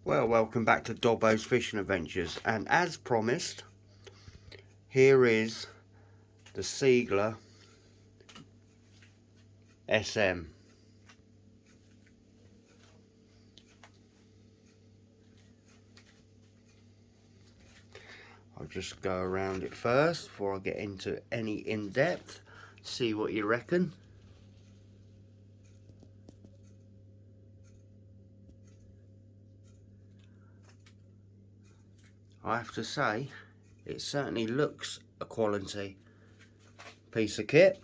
Well, welcome back to Dobbo's Fishing Adventures, and as promised, here is the Seigler SM. I'll just go around it first before I get into any in-depth, see what you reckon. I have to say, it certainly looks a quality piece of kit.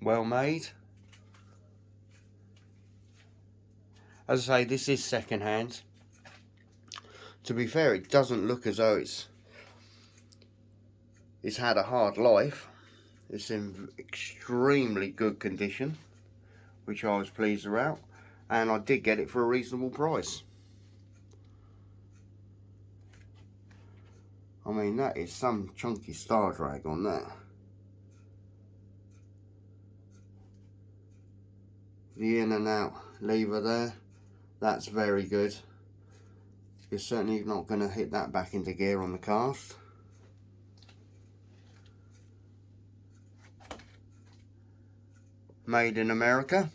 Well made. As I say, this is second hand. To be fair, it doesn't look as though it's had a hard life. It's in extremely good condition, which I was pleased about, and I did get it for a reasonable price. I mean, that is some chunky Stardrag on that. The in and out lever there, that's very good. You're certainly not going to hit that back into gear on the cast. Made in America.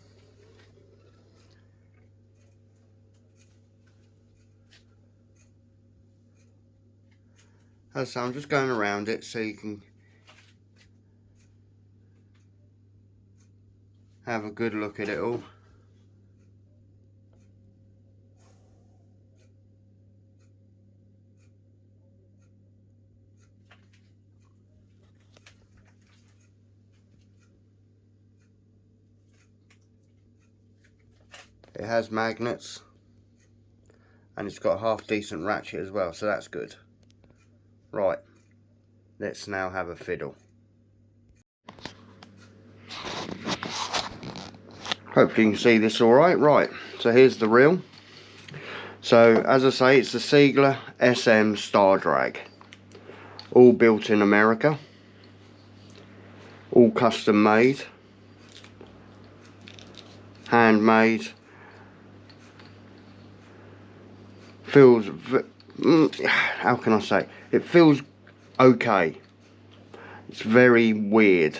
As I say, I'm just going around it so you can have a good look at it all. It has magnets, and it's got a half decent ratchet as well, so that's good. Right, let's now have a fiddle. Hopefully you can see this alright. Right, so here's the reel. So as I say, it's the Seigler SM Stardrag. All built in America. All custom made. Handmade. Feels, how can I say, it feels okay. It's very weird,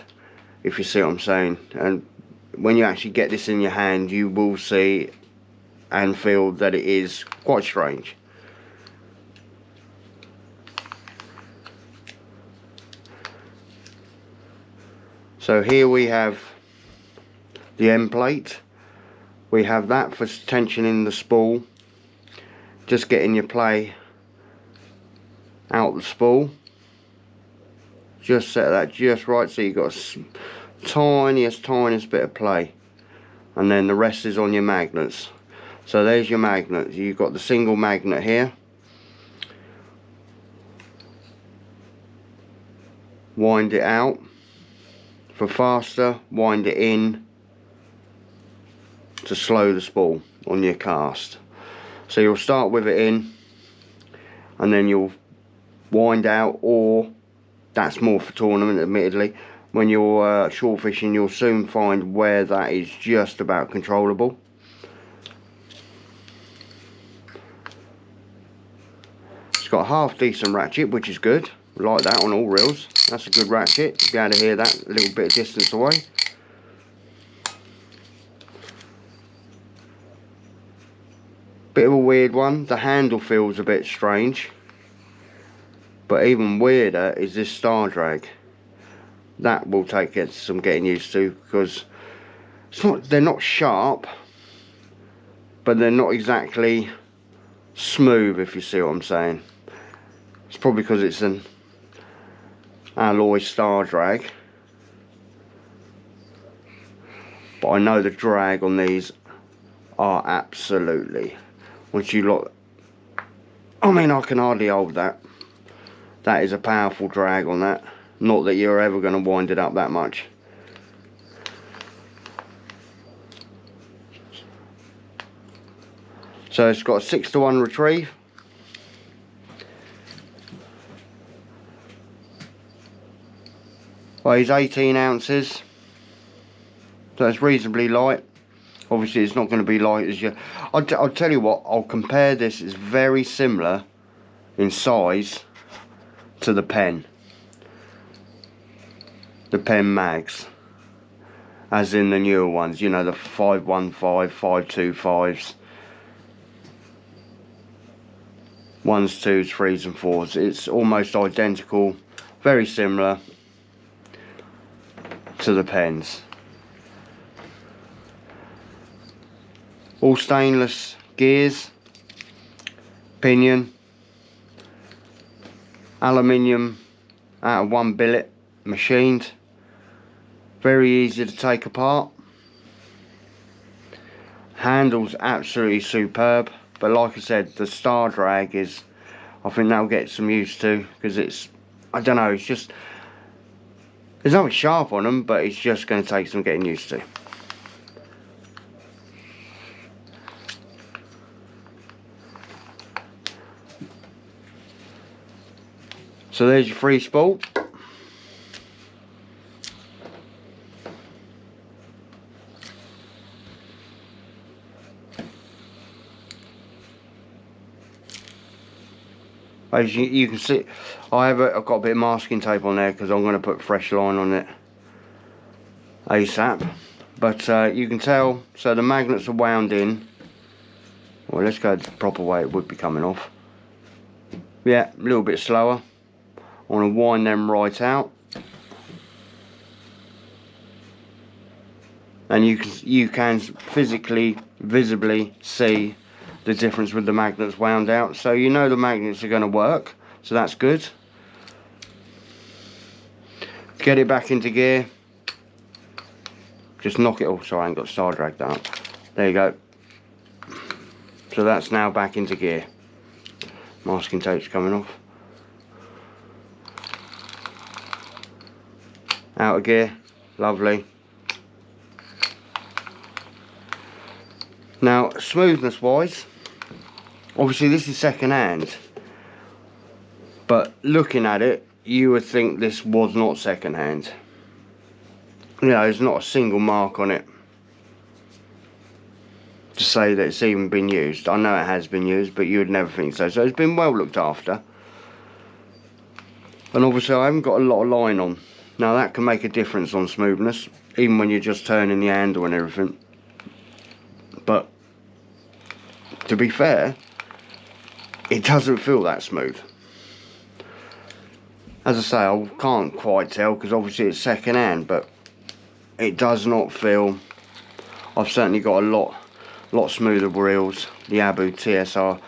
if you see what I'm saying, and when you actually get this in your hand, you will see and feel that it is quite strange. So here we have the end plate. We have that for tensioning the spool, just getting your play out the spool. Just set that just right so you've got a tiniest bit of play, and then the rest is on your magnets. So there's your magnet. You've got the single magnet here. Wind it out for faster, wind it in to slow the spool on your cast. So you'll start with it in, and then you'll wind out, or that's more for tournament admittedly. When you're shore fishing, you'll soon find where that is just about controllable. It's got a half decent ratchet, which is good. Like that on all reels. That's a good ratchet. You'll be able to hear that a little bit of distance away. Bit of a weird one. The handle feels a bit strange. But even weirder is this Stardrag. That will take some getting used to, because they're not sharp, but they're not exactly smooth, if you see what I'm saying. It's probably because it's an alloy Stardrag. But I know the drag on these are absolutely, once you look, I mean, I can hardly hold that. That is a powerful drag on that. Not that you're ever going to wind it up that much. So it's got a 6-to-1 retrieve. Weighs 18 ounces. So it's reasonably light. Obviously it's not going to be light as you... I'll tell you what, I'll compare this. It's very similar in size to the pen. The pen mags. As in the newer ones, you know, the 515, 525s. 1s, 2s, 3s and 4s. It's almost identical. Very similar to the pens. All stainless gears, pinion, aluminium out of one billet, machined. Very easy to take apart. Handle's absolutely superb, but like I said, the Stardrag is, I think that'll get some used to, because it's, I don't know, it's just, there's nothing sharp on them, but it's just going to take some getting used to. So there's your free spool. As you can see, I've got a bit of masking tape on there because I'm going to put fresh line on it ASAP. But you can tell, so the magnets are wound in. Well, let's go the proper way it would be coming off. Yeah, a little bit slower. I want to wind them right out. And you can physically, visibly see the difference with the magnets wound out, so you know the magnets are going to work, so that's good. Get it back into gear. Just knock it. Oh, sorry, I ain't got Stardrag down. There you go. So that's now back into gear. Masking tape's coming off. Out of gear. Lovely. Now, smoothness wise, obviously this is second hand, but looking at it, you would think this was not second hand. You know, there's not a single mark on it to say that it's even been used. I know it has been used, but you would never think so. So it's been well looked after. And obviously I haven't got a lot of line on. Now that can make a difference on smoothness, even when you're just turning the handle and everything. But to be fair, it doesn't feel that smooth. As I say, I can't quite tell because obviously it's second hand, but it does not feel. I've certainly got a lot smoother reels. The Abec TSR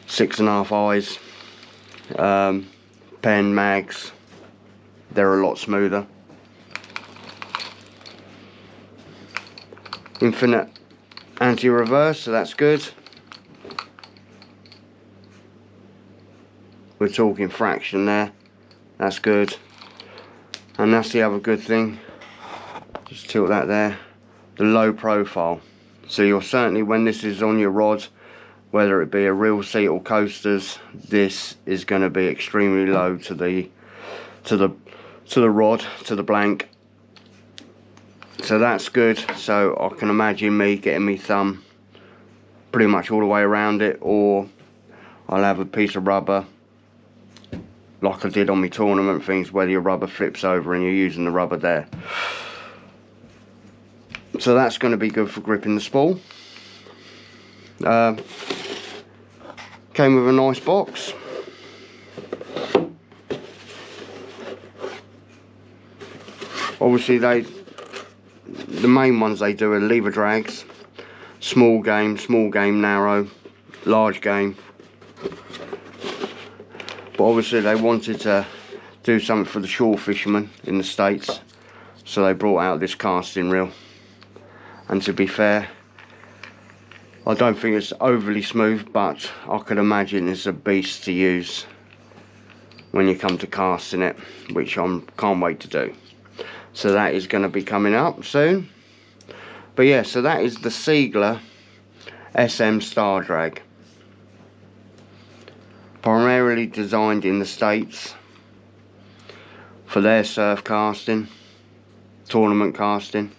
6.5 eyes, pen mags, they're a lot smoother. Infinite anti-reverse, so that's good. We're talking fraction there, that's good. And that's the other good thing, just tilt that there, the low profile. So you'll certainly, when this is on your rod, whether it be a reel seat or coasters, this is going to be extremely low to the rod, to the blank. So that's good. So I can imagine me getting my thumb pretty much all the way around it, or I'll have a piece of rubber like I did on my tournament things, where your rubber flips over and you're using the rubber there. So that's going to be good for gripping the spool. Came with a nice box. Obviously the main ones they do are lever drags, small game, narrow, large game. But obviously they wanted to do something for the shore fishermen in the States, so they brought out this casting reel. And to be fair, I don't think it's overly smooth, but I could imagine it's a beast to use when you come to casting it, which I can't wait to do. So that is going to be coming up soon. But yeah, so that is the Seigler SM Stardrag. Primarily designed in the States for their surf casting, tournament casting,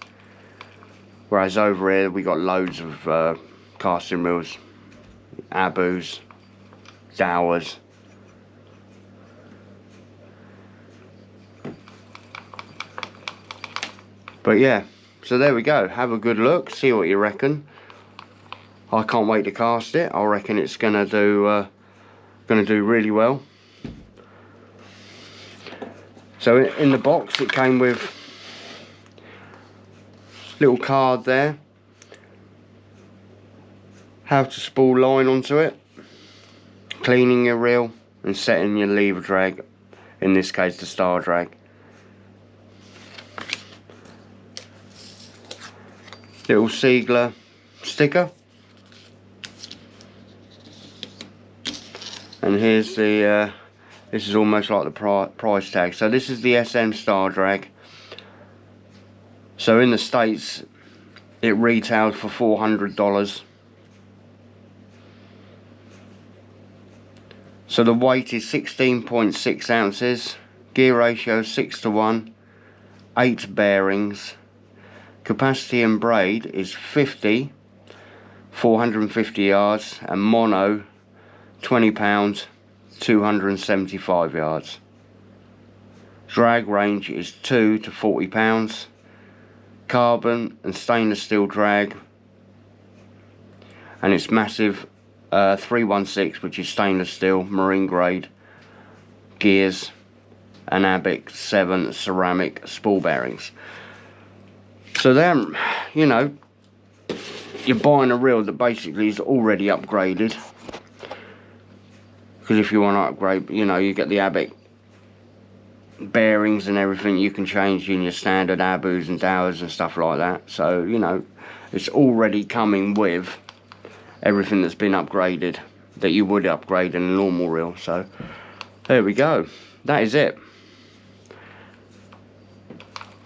whereas over here we got loads of casting reels, Abus, Dowers. But yeah, so there we go. Have a good look, see what you reckon. I can't wait to cast it. I reckon it's gonna do really well. So in the box it came with a little card there, how to spool line onto it, cleaning your reel and setting your lever drag, in this case the Stardrag. Little Seigler sticker, and here's the this is almost like the price tag. So this is the SM Stardrag. So in the States it retailed for $400. So the weight is 16.6 ounces, gear ratio 6:1, 8 bearings, capacity and braid is 50, 450 yards, and mono 20 pounds, 275 yards. Drag range is 2 to 40 pounds. Carbon and stainless steel drag, and it's massive 316, which is stainless steel marine grade gears, and Abec 7 ceramic spool bearings. So then, you know, you're buying a reel that basically is already upgraded, because if you want to upgrade, you know, you get the Abec bearings and everything you can change in your standard Abus and Dowers and stuff like that. So, you know, it's already coming with everything that's been upgraded that you would upgrade in a normal reel. So there we go, that is it.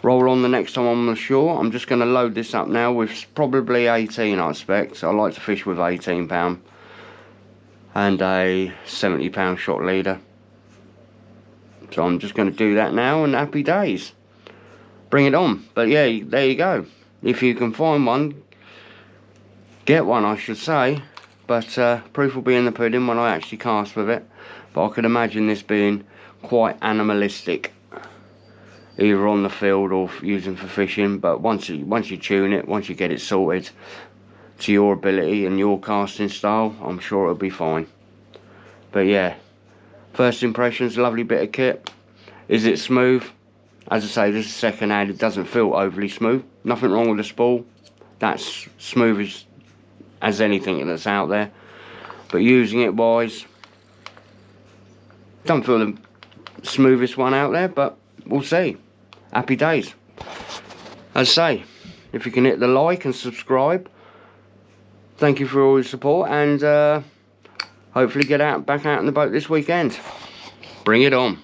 Roll on the next time I'm on the shore. I'm just going to load this up now with probably 18, I expect. So I like to fish with 18 pound and a 70 pound shot leader. So I'm just going to do that now, and happy days. Bring it on. But yeah, there you go. If you can find one, get one, I should say. But proof will be in the pudding when I actually cast with it. But I could imagine this being quite animalistic, either on the field or using for fishing. But once you tune it, once you get it sorted to your ability and your casting style, I'm sure it'll be fine. But yeah, first impressions, lovely bit of kit. Is it smooth? As I say, this is second hand. It doesn't feel overly smooth. Nothing wrong with the spool. That's smooth as anything that's out there. But using it wise, don't feel the smoothest one out there, but we'll see. Happy days. As I say, if you can hit the like and subscribe, thank you for all your support, and hopefully get back out on the boat this weekend. Bring it on.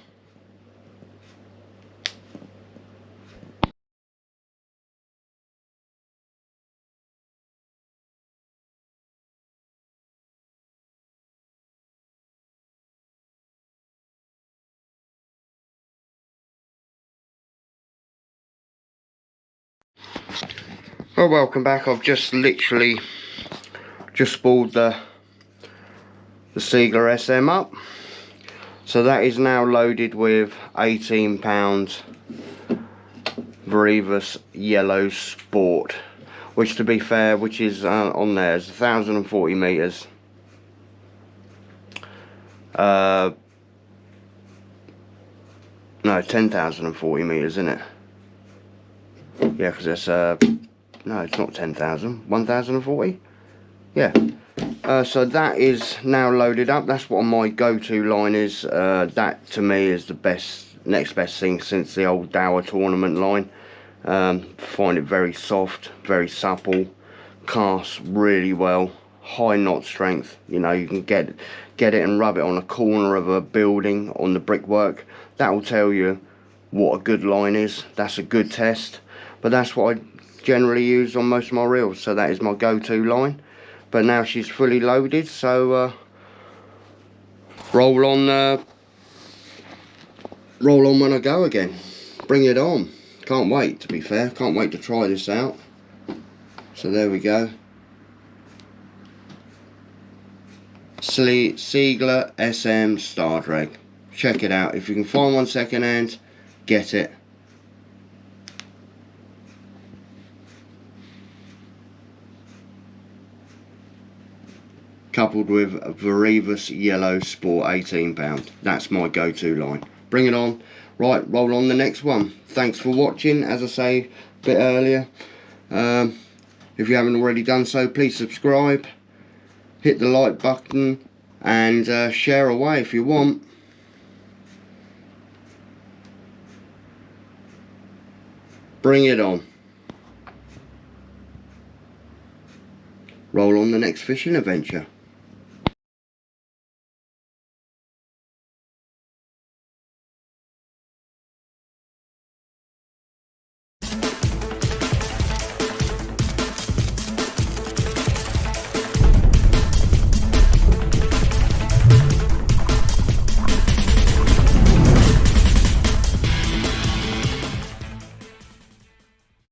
Well, welcome back. I've just literally spooled the Seigler SM up. So that is now loaded with 18 pounds Varivas Yellow Sport, which, to be fair, which is on there is 1,040 meters. No, 10,040 meters, isn't it? Yeah, because it's no, it's not 10,000. 1,040. Yeah. So that is now loaded up. That's what my go-to line is. That to me is the next best thing since the old Dower tournament line. Find it very soft, very supple, casts really well, high knot strength. You know, you can get it and rub it on a corner of a building, on the brickwork. That will tell you what a good line is. That's a good test. But that's what I generally use on most of my reels. So that is my go-to line. but now she's fully loaded, so roll on when I go again. Bring it on. Can't wait, to be fair. Can't wait to try this out. So there we go. Seigler SM Stardrag. Check it out. If you can find one second hand, get it. Coupled with a Varivus Yellow Sport £18. That's my go-to line. Bring it on. Right, roll on the next one. Thanks for watching. As I say a bit earlier, if you haven't already done so, please subscribe, hit the like button, and share away if you want. Bring it on. Roll on the next fishing adventure.